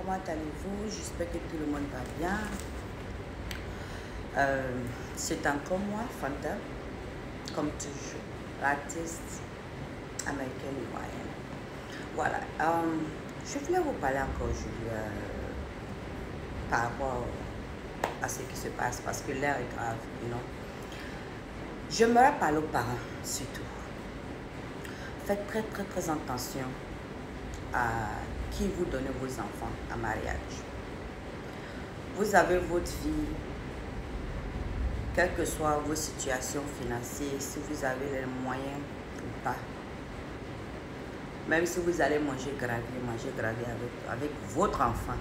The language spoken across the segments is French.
comment allez-vous? J'espère que tout le monde va bien. C'est encore moi, Fanta, comme toujours, l'artiste américaine ivoirienne. Voilà, je voulais vous parler encore aujourd'hui par rapport à ce qui se passe, parce que l'air est grave, you know. J'aimerais parler aux parents, surtout. Faites très attention à qui vous donnez vos enfants en mariage. Vous avez votre vie, quelles que soient vos situations financières, si vous avez les moyens ou pas. Même si vous allez manger gravier avec votre enfant,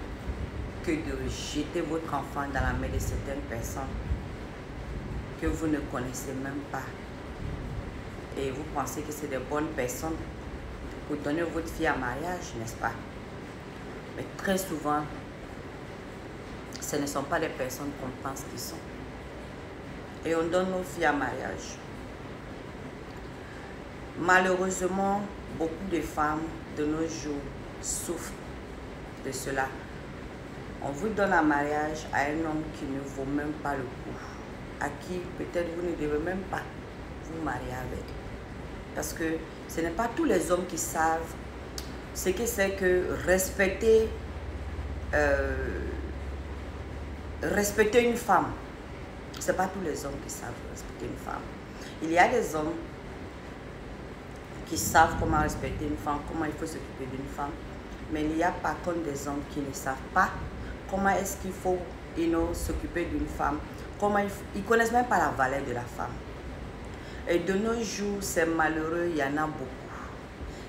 que de jeter votre enfant dans la main de certaines personnes que vous ne connaissez même pas. Et vous pensez que c'est des bonnes personnes pour donner votre fille en mariage, n'est-ce pas? Mais très souvent, ce ne sont pas les personnes qu'on pense qu'ils sont. Et on donne nos filles en mariage. Malheureusement, beaucoup de femmes de nos jours souffrent de cela. On vous donne en mariage à un homme qui ne vaut même pas le coup, à qui peut-être vous ne devez même pas vous marier avec. Parce que ce n'est pas tous les hommes qui savent ce que c'est que respecter une femme. Ce n'est pas tous les hommes qui savent respecter une femme. Il y a des hommes qui savent comment respecter une femme, comment il faut s'occuper d'une femme. Mais il y a par contre des hommes qui ne savent pas comment est-ce qu'il faut s'occuper d'une femme. Ils ne connaissent même pas la valeur de la femme. Et de nos jours, c'est malheureux, il y en a beaucoup.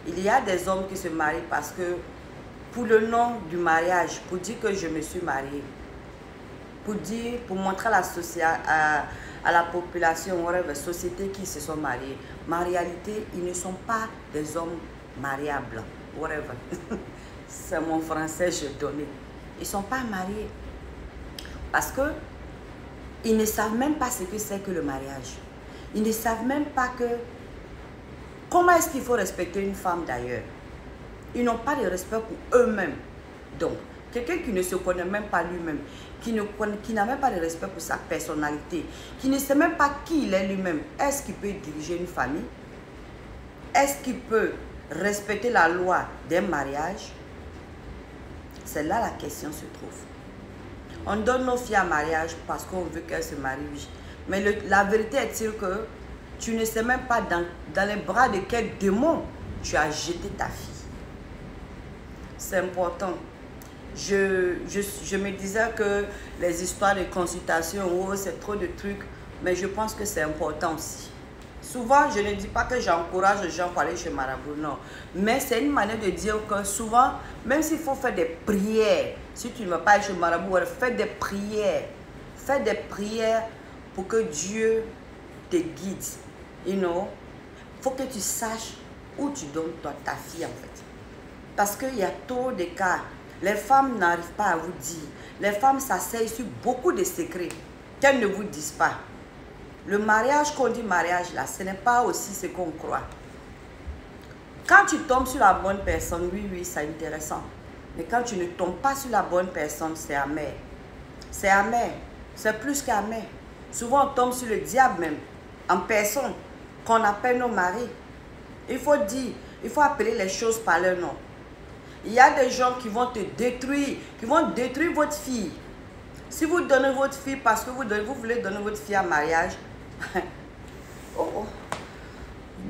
Il y a des hommes qui se marient parce que, pour le nom du mariage, pour dire que je me suis mariée, pour montrer à la population, à la société qui se sont mariés. Mais en réalité, ils ne sont pas des hommes mariables. Whatever. C'est mon français, je donnais. Ils ne sont pas mariés. Parce que ils ne savent même pas ce que c'est que le mariage. Ils ne savent même pas comment est-ce qu'il faut respecter une femme d'ailleurs. Ils n'ont pas de respect pour eux-mêmes. Donc, quelqu'un qui ne se connaît même pas lui-même, qui n'a même pas de respect pour sa personnalité, qui ne sait même pas qui il est lui-même, est-ce qu'il peut diriger une famille? Est-ce qu'il peut respecter la loi d'un mariage? C'est là la question se trouve. On donne nos filles en mariage parce qu'on veut qu'elles se marient. Mais la vérité est-il que tu ne sais même pas dans les bras de quel démon tu as jeté ta fille. C'est important. Je me disais que les histoires de consultation, oh, c'est trop de trucs, mais je pense que c'est important aussi. Souvent, je ne dis pas que j'encourage les gens pour aller chez Marabout, non. Mais c'est une manière de dire que souvent, même s'il faut faire des prières, si tu ne vas pas aller chez Marabout, fais des prières. Fais des prières pour que Dieu te guide. You know? Il faut que tu saches où tu donnes ta fille en fait. Parce qu'il y a trop de cas. Les femmes n'arrivent pas à vous dire. Les femmes s'asseyent sur beaucoup de secrets qu'elles ne vous disent pas. Le mariage qu'on dit mariage là, ce n'est pas aussi ce qu'on croit. Quand tu tombes sur la bonne personne, oui, c'est intéressant. Mais quand tu ne tombes pas sur la bonne personne, c'est amer. C'est amer. C'est plus qu'amer. Souvent, on tombe sur le diable même, en personne, qu'on appelle nos maris. Il faut dire, il faut appeler les choses par leur nom. Il y a des gens qui vont te détruire, qui vont détruire votre fille. Si vous donnez votre fille parce que vous voulez donner votre fille en mariage,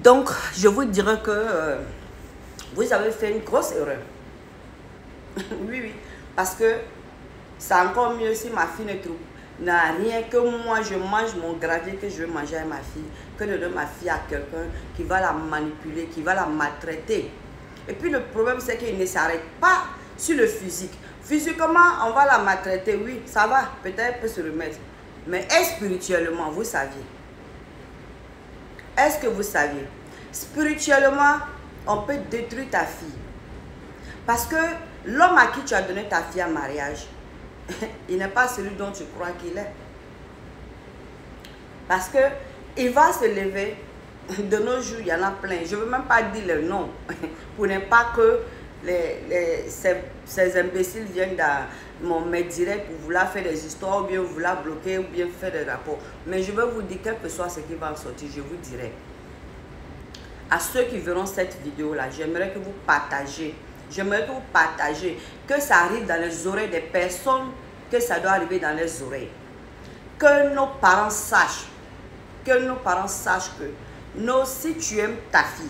donc je vous dirais que vous avez fait une grosse erreur. Oui, parce que c'est encore mieux si ma fille n'a rien que moi, je mange mon gravier que je veux manger à ma fille, que de donner ma fille à quelqu'un qui va la manipuler, qui va la maltraiter. Et puis le problème, c'est qu'il ne s'arrête pas sur le physique. Physiquement, on va la maltraiter, oui, ça va, peut-être elle peut se remettre. Mais spirituellement, vous saviez? Est-ce que vous saviez? Spirituellement, on peut détruire ta fille. Parce que l'homme à qui tu as donné ta fille en mariage, il n'est pas celui dont tu crois qu'il est. Parce que il va se lever. De nos jours, il y en a plein. Je ne veux même pas dire le nom pour ne pas que ces imbéciles viennent dans mon mail direct pour vouloir faire des histoires, ou bien vouloir bloquer, ou bien faire des rapports. Mais je vais vous dire, quel que soit ce qui va en sortir, je vous dirai. À ceux qui verront cette vidéo-là, j'aimerais que vous partagez. J'aimerais que vous partagez, que ça arrive dans les oreilles des personnes, que ça doit arriver dans les oreilles. Que nos parents sachent, que si tu aimes ta fille,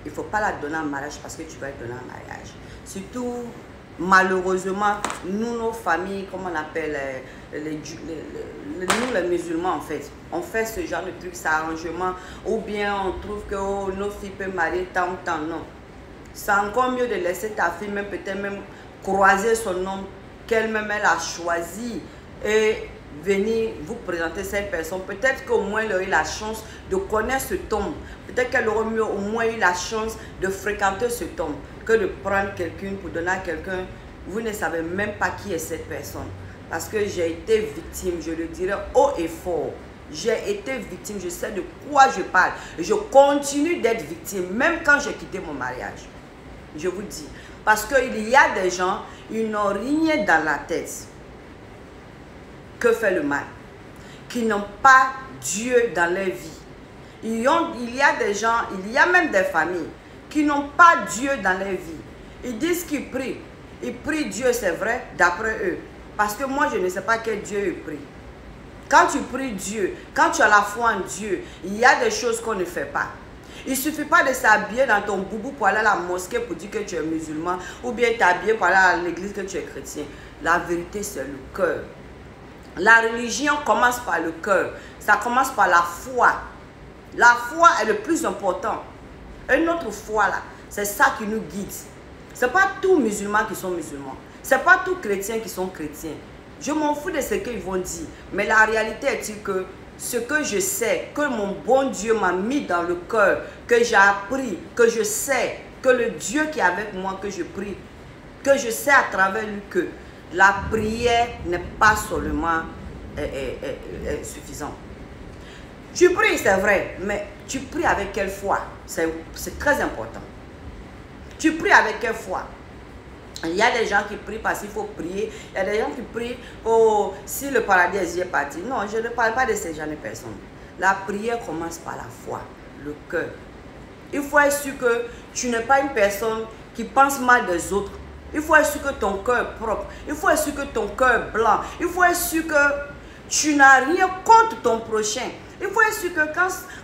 il ne faut pas la donner en mariage parce que tu vas la donner en mariage. Surtout, malheureusement, nous, nos familles, comme on appelle nous les musulmans en fait, on fait ce genre de truc, ça arrangement, ou bien on trouve que oh, nos filles peuvent marier tant ou tant, non. C'est encore mieux de laisser ta fille même peut-être même croiser son homme qu'elle-même elle a choisi et venir vous présenter cette personne. Peut-être qu'au moins elle aurait eu la chance de connaître ce homme. Peut-être qu'elle aurait mieux au moins eu la chance de fréquenter ce homme que de prendre quelqu'un pour donner à quelqu'un. Vous ne savez même pas qui est cette personne. Parce que j'ai été victime, je le dirais haut et fort. J'ai été victime, je sais de quoi je parle. Je continue d'être victime, même quand j'ai quitté mon mariage. Je vous dis. Parce qu'il y a des gens, ils n'ont rien dans la tête que fait le mal. Qui n'ont pas Dieu dans leur vie. Il y a des gens, il y a même des familles qui n'ont pas Dieu dans leur vie. Ils disent qu'ils prient. Ils prient Dieu, c'est vrai, d'après eux. Parce que moi, je ne sais pas quel Dieu ils prient. Quand tu pries Dieu, quand tu as la foi en Dieu, il y a des choses qu'on ne fait pas. Il ne suffit pas de s'habiller dans ton boubou pour aller à la mosquée pour dire que tu es musulman, ou bien t'habiller pour aller à l'église que tu es chrétien. La vérité, c'est le cœur. La religion commence par le cœur. Ça commence par la foi. La foi est le plus important. Et notre foi, là, c'est ça qui nous guide. Ce n'est pas tous musulmans qui sont musulmans. Ce n'est pas tous chrétiens qui sont chrétiens. Je m'en fous de ce qu'ils vont dire. Mais la réalité est que ce que je sais, que mon bon Dieu m'a mis dans le cœur, que j'ai appris, que je sais, que le Dieu qui est avec moi, que je prie, que je sais à travers lui que la prière n'est pas seulement suffisante. Tu pries, c'est vrai, mais tu pries avec quelle foi? C'est très important. Tu pries avec quelle foi? Il y a des gens qui prient parce qu'il faut prier. Il y a des gens qui prient oh, si le paradis est parti. Non, je ne parle pas de ces gens de personnes. La prière commence par la foi, le cœur. Il faut être sûr que tu n'es pas une personne qui pense mal des autres. Il faut être sûr que ton cœur est propre. Il faut être sûr que ton cœur est blanc. Il faut être sûr que tu n'as rien contre ton prochain. Il faut être sûr que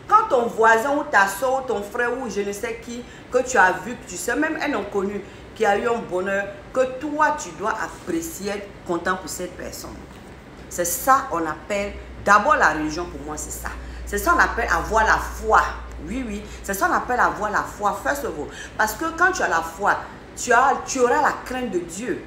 quand ton voisin ou ta soeur ou ton frère ou je ne sais qui que tu as vu, que tu sais même un inconnu qui a eu un bonheur, que toi tu dois apprécier, être content pour cette personne. C'est ça qu'on appelle, d'abord la religion pour moi c'est ça. C'est ça qu'on appelle avoir la foi. Oui, oui, c'est ça qu'on appelle avoir la foi. First of all. Parce que quand tu as la foi, tu auras la crainte de Dieu.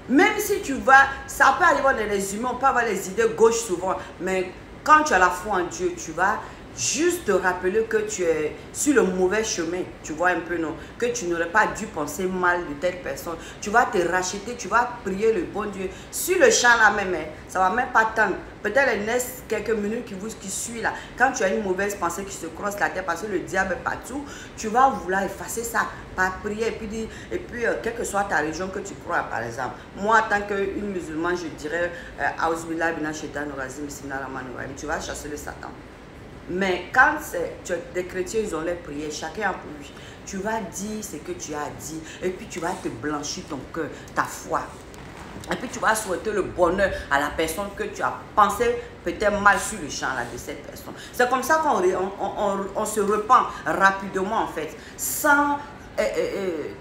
Même si tu vas, ça peut arriver dans les humains, on peut avoir les idées gauches souvent, mais quand tu as la foi en Dieu, tu vas juste te rappeler que tu es sur le mauvais chemin, tu vois un peu, non? Que tu n'aurais pas dû penser mal de telle personne. Tu vas te racheter, tu vas prier le bon Dieu. Sur le champ là même, ça ne va même pas tendre. Peut-être les next quelques minutes qui suivent là, quand tu as une mauvaise pensée qui se croise la tête parce que le diable est partout, tu vas vouloir effacer ça par prière. Et puis quelle que soit ta religion que tu crois, par exemple. Moi, en tant qu'une musulmane, je dirais, tu vas chasser le Satan. Mais quand des chrétiens, ils ont les prières, chacun pour lui. Tu vas dire ce que tu as dit et puis tu vas te blanchir ton cœur, ta foi. Et puis tu vas souhaiter le bonheur à la personne que tu as pensé peut-être mal sur le champ là, de cette personne. C'est comme ça qu'on se repent rapidement en fait, sans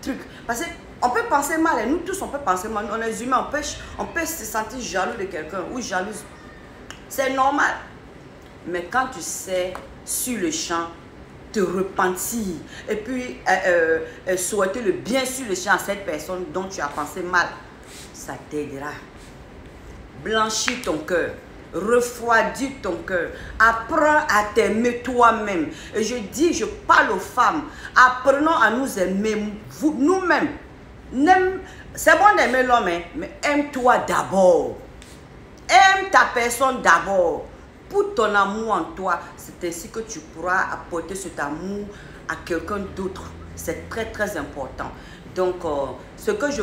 truc. Parce qu'on peut penser mal, et nous tous on peut penser mal, on est humains, on peut se sentir jaloux de quelqu'un ou jalouse. C'est normal. Mais quand tu sais sur le champ, te repentir et puis souhaiter le bien sur le champ à cette personne dont tu as pensé mal, ça t'aidera. Blanchis ton cœur, refroidis ton cœur, apprends à t'aimer toi-même. Et je parle aux femmes, apprenons à nous aimer nous-mêmes. C'est bon d'aimer l'homme, mais aime-toi d'abord. Aime ta personne d'abord. Pour ton amour en toi, c'est ainsi que tu pourras apporter cet amour à quelqu'un d'autre. C'est très très important. Donc, ce que je